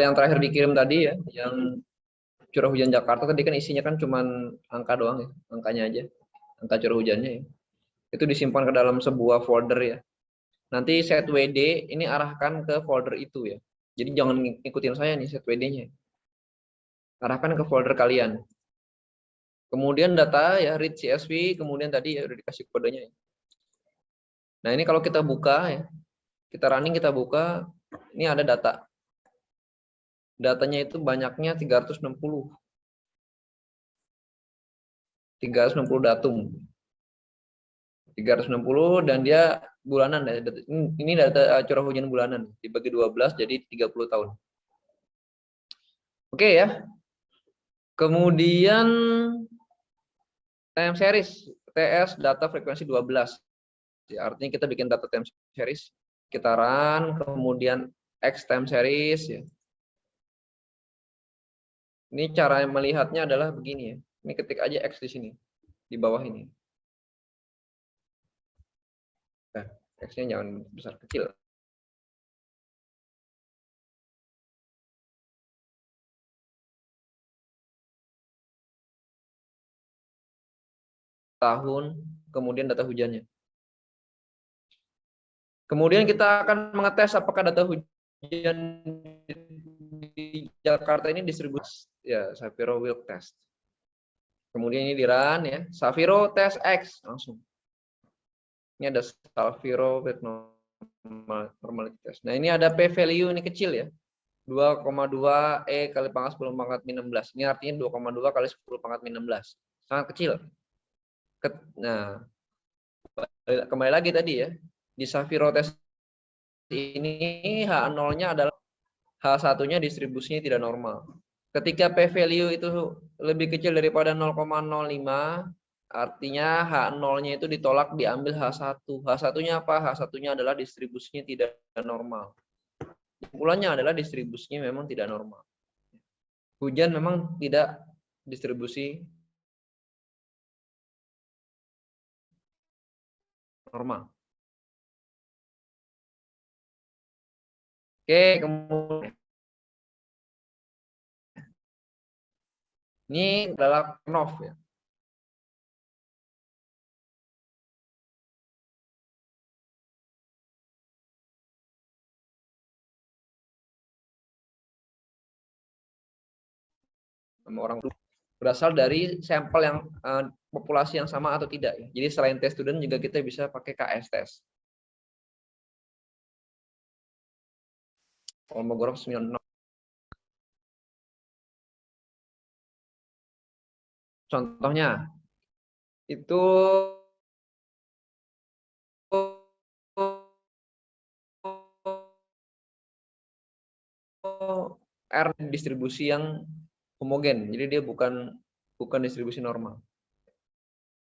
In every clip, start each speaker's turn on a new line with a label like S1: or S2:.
S1: Yang terakhir dikirim tadi ya, yang curah hujan Jakarta tadi kan isinya kan cuman angka doang ya, angkanya aja, angka curah hujannya ya. Itu disimpan ke dalam sebuah folder ya. Nanti set WD ini arahkan ke folder itu ya. Jadi jangan ngikutin saya nih set WD-nya. Arahkan ke folder kalian. Kemudian data ya read CSV, kemudian tadi ya udah dikasih kodenya ya. Nah, ini kalau kita buka ya, kita running, kita buka, ini ada data. Datanya itu banyaknya 360 datum. 360 dan dia bulanan. Ini data curah hujan bulanan. Dibagi 12 jadi 30 tahun. Oke ya. Kemudian time series. TS data frekuensi 12. Ya, artinya kita bikin data time series. Kita run, kemudian X time series. Ya. Ini cara melihatnya adalah begini ya. Ini ketik aja X di sini. Di bawah ini. Nah, X-nya jangan besar kecil. Tahun, kemudian data hujannya. Kemudian kita akan mengetes apakah data hujan di Jakarta ini distribusi ya, Saviro Wilk test. Kemudian ini di run ya, Saviro test X langsung. Ini ada Saviro with normality test. Nah, ini ada P value ini kecil ya. 2,2 E kali pangkat 10 pangkat min 16. Ini artinya 2,2 kali 10 pangkat min 16. Sangat kecil. Nah, kembali lagi tadi ya. Di Saviro test ini H0-nya adalah H1-nya distribusinya tidak normal. Ketika P value itu lebih kecil daripada 0,05, artinya H0-nya itu ditolak diambil H1. H1-nya apa? H1-nya adalah distribusinya tidak normal. Kesimpulannya adalah distribusinya memang tidak normal. Hujan memang tidak distribusi normal. Oke, kemudian ini adalah runoff ya. Nama orang berasal dari sampel yang populasi yang sama atau tidak ya. Jadi selain test student juga kita bisa pakai KS test. Kolmogorov 96. Contohnya itu R distribusi yang homogen. Jadi dia bukan distribusi normal.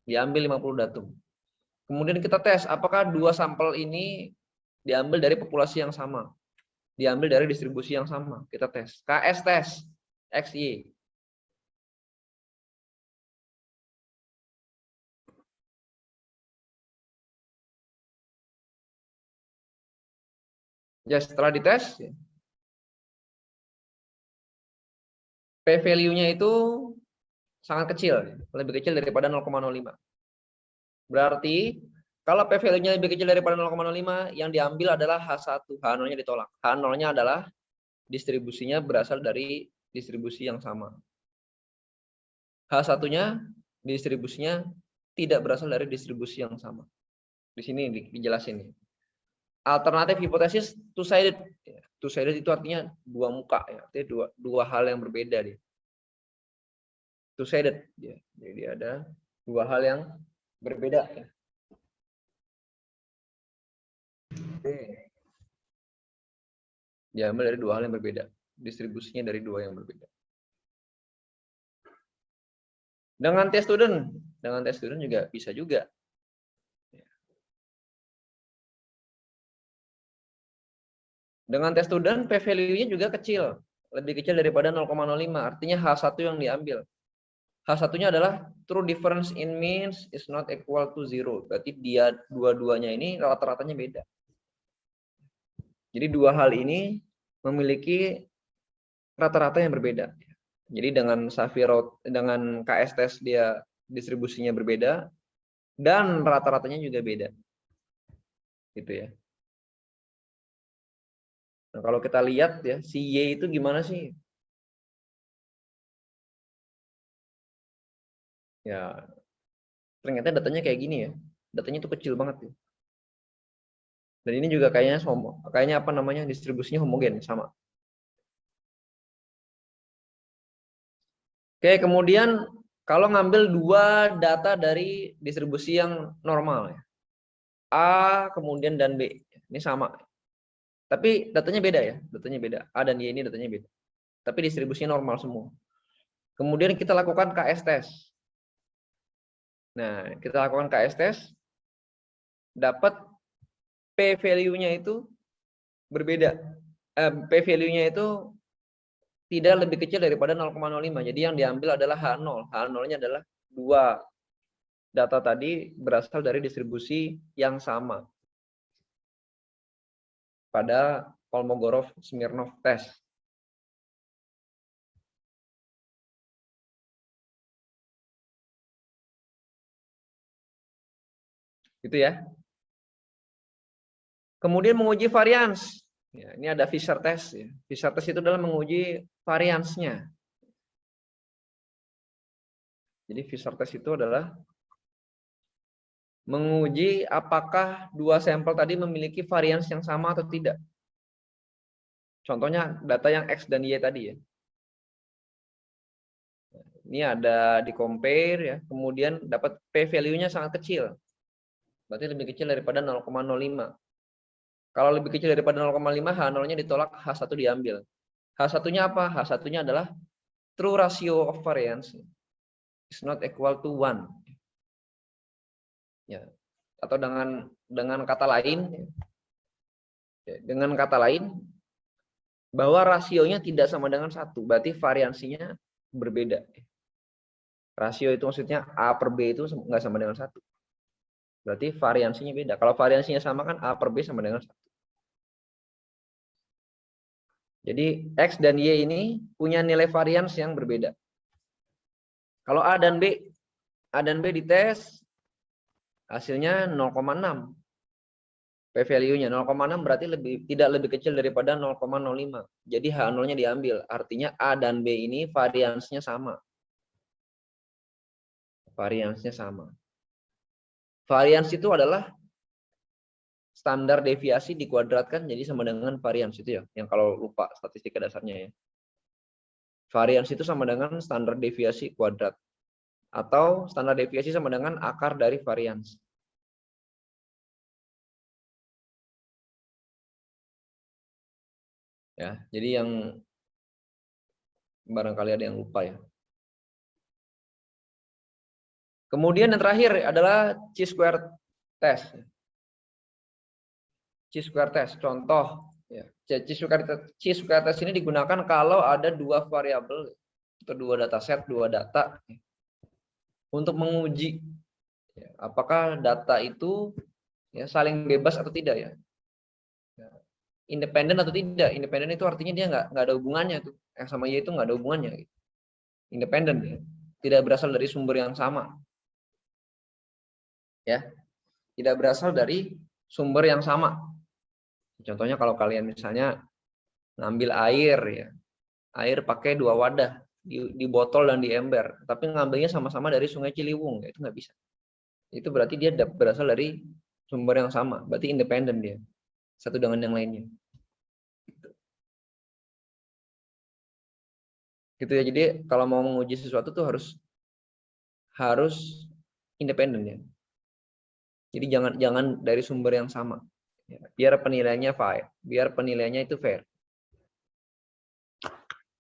S1: Diambil 50 datum. Kemudian kita tes apakah dua sampel ini diambil dari populasi yang sama. Diambil dari distribusi yang sama. Kita tes. KS tes XY. Ya, setelah dites, P value-nya itu sangat kecil, lebih kecil daripada 0,05. Berarti kalau P value-nya lebih kecil daripada 0,05, yang diambil adalah H1, H0-nya ditolak. H0-nya adalah distribusinya berasal dari distribusi yang sama. H1-nya distribusinya tidak berasal dari distribusi yang sama. Di sini dijelasin. Alternatif hipotesis two-sided. Two-sided itu artinya dua muka ya, artinya dua hal yang berbeda dia. Two-sided ya. Jadi ada dua hal yang berbeda ya. Diambil dari dua hal yang berbeda. Distribusinya dari dua yang berbeda. Dengan test student juga bisa juga. Dengan test student, P value-nya juga kecil. Lebih kecil daripada 0,05. Artinya H1 yang diambil. H1-nya adalah true difference in means is not equal to 0. Berarti dia dua-duanya ini rata-ratanya beda. Jadi dua hal ini memiliki rata-rata yang berbeda. Jadi dengan Saviro, dengan KS test dia distribusinya berbeda dan rata-ratanya juga beda. Gitu ya. Nah, kalau kita lihat ya, si Y itu gimana sih? Ya, ternyata datanya kayak gini ya. Datanya itu kecil banget ya. Dan ini juga kayaknya apa namanya, distribusinya homogen sama. Oke, kemudian kalau ngambil dua data dari distribusi yang normal ya. A kemudian dan B. Ini sama. Tapi datanya beda ya, datanya beda. A dan Y ini datanya beda. Tapi distribusinya normal semua. Kemudian kita lakukan KS test. Nah, kita lakukan KS test, dapat P value-nya itu berbeda. P value-nya itu tidak lebih kecil daripada 0,05. Jadi yang diambil adalah H0. H0-nya adalah 2. Data tadi berasal dari distribusi yang sama pada Kolmogorov-Smirnov test. Gitu ya. Kemudian menguji varians. Ya, ini ada Fisher test. Ya. Fisher test itu adalah menguji variansnya. Jadi Fisher test itu adalah menguji apakah dua sampel tadi memiliki varians yang sama atau tidak. Contohnya data yang X dan Y tadi ya. Ini ada di compare ya, kemudian dapat P value-nya sangat kecil. Berarti lebih kecil daripada 0,05. Kalau lebih kecil daripada 0,5, H0-nya ditolak, H1 diambil. H1-nya apa? H1-nya adalah true ratio of variance is not equal to 1. Ya. Atau dengan kata lain, bahwa rasionya tidak sama dengan 1, berarti variansinya berbeda. Rasio itu maksudnya A per B itu nggak sama dengan 1. Berarti variansinya beda. Kalau variansinya sama kan A per B sama dengan 1. Jadi X dan Y ini punya nilai varians yang berbeda. Kalau A dan B dites, hasilnya 0,6. P value-nya 0,6 berarti tidak lebih kecil daripada 0,05. Jadi H0-nya diambil. Artinya A dan B ini variansnya sama. Variansnya sama. Varians itu adalah standar deviasi dikuadratkan jadi sama dengan varians itu ya. Yang kalau lupa statistika dasarnya ya. Varians itu sama dengan standar deviasi kuadrat. Atau standar deviasi sama dengan akar dari varians. Ya, jadi yang barangkali ada yang lupa ya. Kemudian yang terakhir adalah chi-square test. Chi-square test, contoh ya. Chi-square test ini digunakan kalau ada dua variabel atau dua dataset, dua data untuk menguji ya, apakah data itu ya saling bebas atau tidak ya. Independen atau tidak. Independen itu artinya dia nggak ada hubungannya tuh. X sama Y itu nggak ada hubungannya. Independen ya. Tidak berasal dari sumber yang sama. Ya. Tidak berasal dari sumber yang sama. Contohnya kalau kalian misalnya ngambil air ya. Air pakai dua wadah, di botol dan di ember, tapi ngambilnya sama-sama dari Sungai Ciliwung, itu nggak bisa. Itu berarti dia berasal dari sumber yang sama, berarti independen dia. Satu dengan yang lainnya. Gitu ya. Jadi kalau mau menguji sesuatu tuh harus independen ya. Jadi jangan dari sumber yang sama. Biar penilaiannya fair, biar penilaiannya itu fair.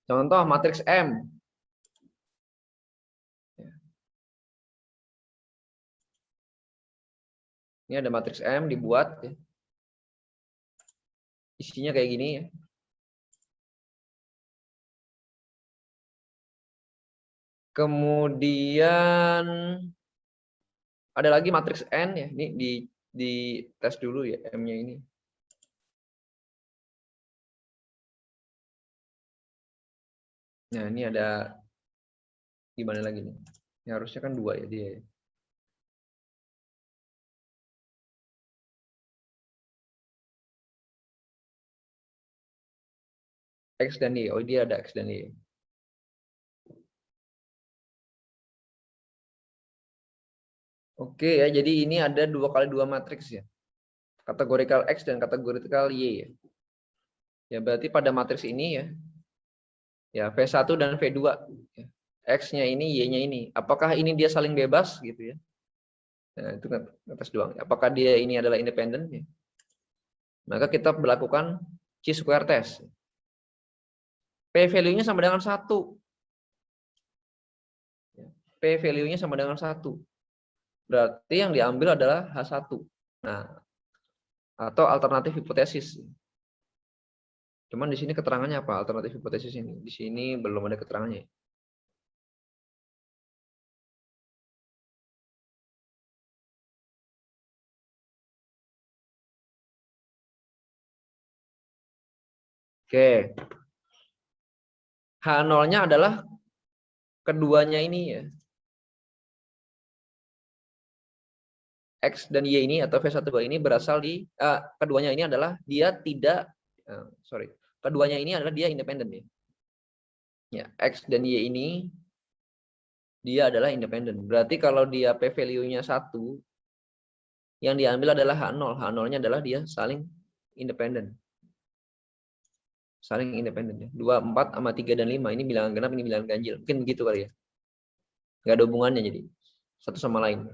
S1: Contoh matriks M. Ini ada matriks M dibuat ya. Isinya kayak gini ya. Kemudian ada lagi matriks N ya. Ini di tes dulu ya M-nya ini. Nah, ini ada gimana lagi nih? Ini harusnya kan 2 ya dia. X dan Y. Oh, dia ada X dan Y. Oke ya, jadi ini ada 2 kali 2 matriks ya. Kategorikal X dan kategorikal Y ya. Ya, berarti pada matriks ini ya. Ya, V1 dan V2. Ya. X-nya ini, Y-nya ini. Apakah ini dia saling bebas gitu ya? Nah, itu kan atas doang. Apakah dia ini adalah independen ya? Maka kita berlakukan chi-square test. P value-nya sama dengan 1. P value-nya sama dengan 1. Berarti yang diambil adalah H1. Nah, atau alternatif hipotesis. Cuman di sini keterangannya apa? Alternatif hipotesis ini. Di sini belum ada keterangannya. Oke. H0-nya adalah keduanya ini ya. X dan Y ini atau V1 2 ini berasal di keduanya ini adalah dia tidak keduanya ini adalah dia independen ya. Ya, X dan Y ini dia adalah independen. Berarti kalau dia P value-nya 1, yang diambil adalah H0. H0-nya adalah dia saling independen. Saling independen ya. 2, 4 sama 3 dan 5 ini bilangan genap, ini bilangan ganjil. Mungkin begitu kali ya. Nggak ada hubungannya jadi satu sama lain.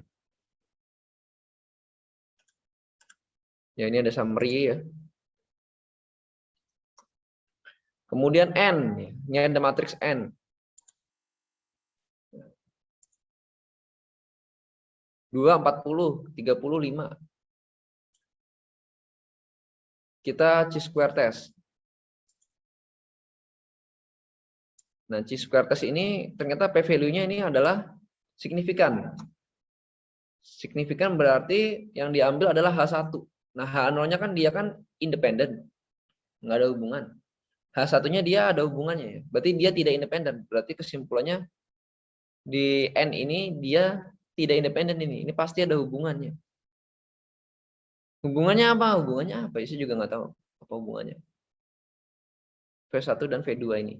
S1: Ya, ini ada summary ya. Kemudian N, ini ada matriks N. 2, 40, 35. Kita chi-square test. Nah, chi-square test ini ternyata P value-nya ini adalah signifikan. Signifikan berarti yang diambil adalah H1. Nah, H0-nya kan dia kan independen. Nggak ada hubungan. H1-nya dia ada hubungannya ya. Berarti dia tidak independen. Berarti kesimpulannya di N ini dia tidak independen ini. Ini pasti ada hubungannya. Hubungannya apa? Hubungannya apa? Saya juga nggak tahu apa hubungannya. V1 dan V2 ini.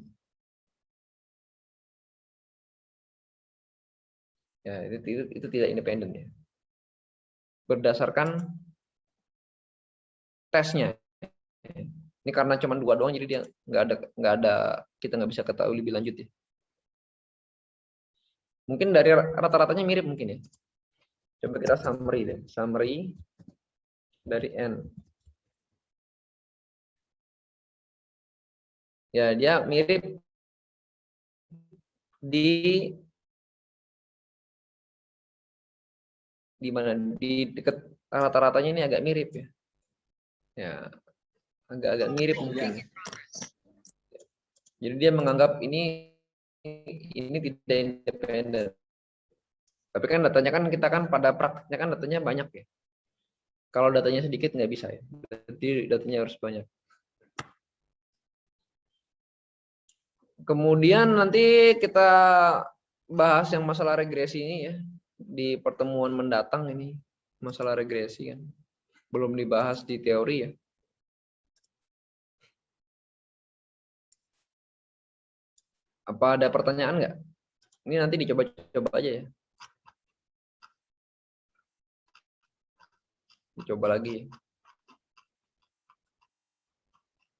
S1: Ya, itu tidak independen ya. Berdasarkan tesnya. Ini karena cuma 2 doang jadi dia nggak ada kita nggak bisa ketahui lebih lanjut ya. Mungkin dari rata-ratanya mirip mungkin ya. Coba kita summary deh. Summary dari N. Ya, dia mirip di mana? Di dekat rata-ratanya ini agak mirip ya. Ya, agak-agak mirip mungkin. Jadi dia menganggap ini tidak independen. Tapi kan datanya kan kita kan pada praktiknya kan datanya banyak ya. Kalau datanya sedikit nggak bisa ya. Jadi datanya harus banyak. Kemudian nanti kita bahas yang masalah regresi ini ya. Di pertemuan mendatang ini masalah regresi kan. Belum dibahas di teori ya. Apa ada pertanyaan nggak? Ini nanti dicoba-coba aja ya. Dicoba lagi.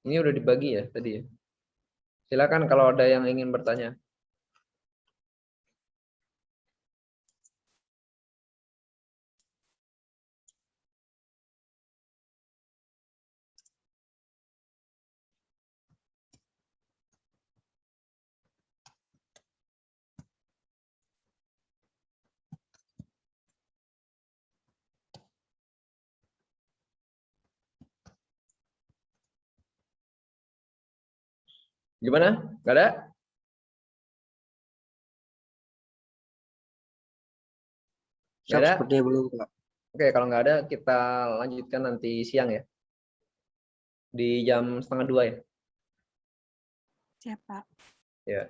S1: Ini udah dibagi ya tadi ya. Silakan kalau ada yang ingin bertanya. Gimana? Nggak ada? Nggak ada?
S2: Seperti belum, Pak.
S1: Oke, kalau nggak ada kita lanjutkan nanti siang ya. Di jam 1:30 ya.
S3: Siap, Pak.
S1: Ya.